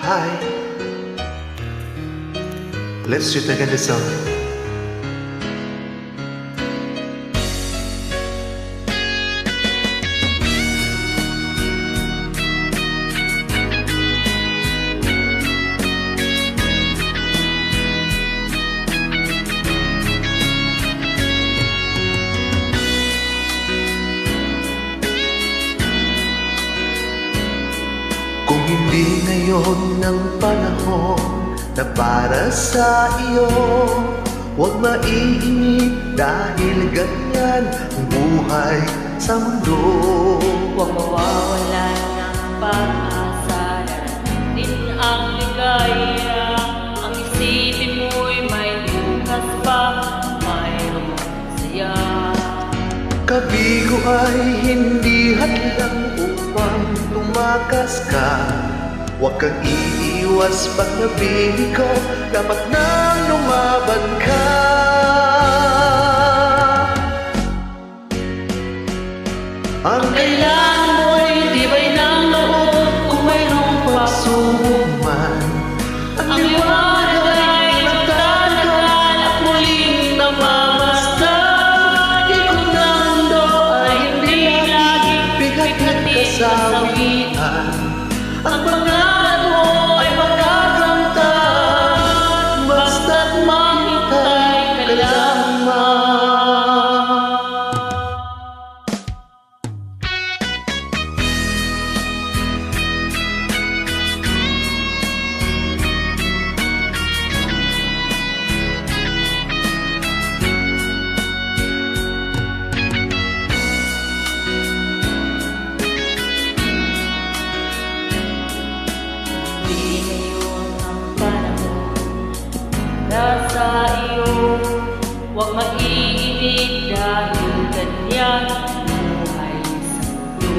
buhay. Let's shoot again the song. Kung hindi ngayon ang panahon na para sa iyo, huwag maiinip dahil ganyan ang buhay sa mundo. Huwag mawawalan ng pag-asa, din ang ligaya. Ang isipin mo'y may bukas pa, mayroong saya. Kabigo ay hindi hadlang upang tumakas ka. Huwag kang iiwas pag nabili ko, dapat nang lumaban ka. Ang Kailangan mo'y tibay ng loob kung mayroong pagsubok man, ang liwanag ay nagtatagal at muling namamasdan. Ikot ng mundo ay hindi laging bigat-bigat kasawian. Ang pangarap mo ay magkakamtan, basta't mahintay ka lamang. Di ngayon ang panahon nasa iyo, huwag maiinip dahil ganyan ang buhay sa mundo.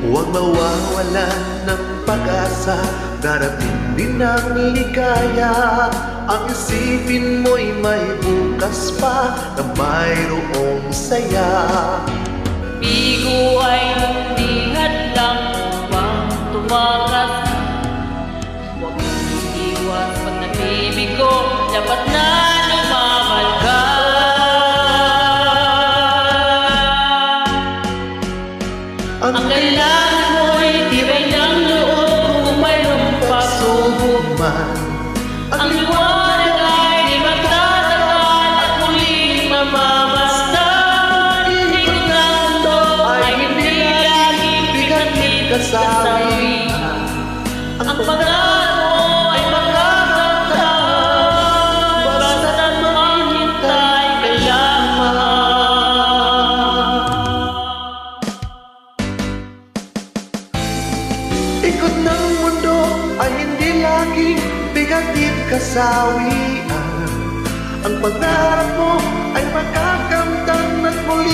huwag mawawalan ng pag-asa, darating din ang ligaya. Ang isipin mo'y may bukas pa na mayroong saya. Bigo ay hindi hadlang upang tumakas. Huwag kang iiwas pag nabibigo, dapat na lumaban ka. Ang kailangan mo'y tibay ng loob kung mayroong pagsubok man, ang liwanag ay di magtatagal at muling mamamasdan. Ikot ng mundo ay hindi laging bigat-bigat kasawian. Ang pangarap mo ay magkakamtan, basta't maghintay ka lamang. ikot ng mundo ay hindi laging bigatid kasawian. Ang pangarap mo ay magkakamtan at muli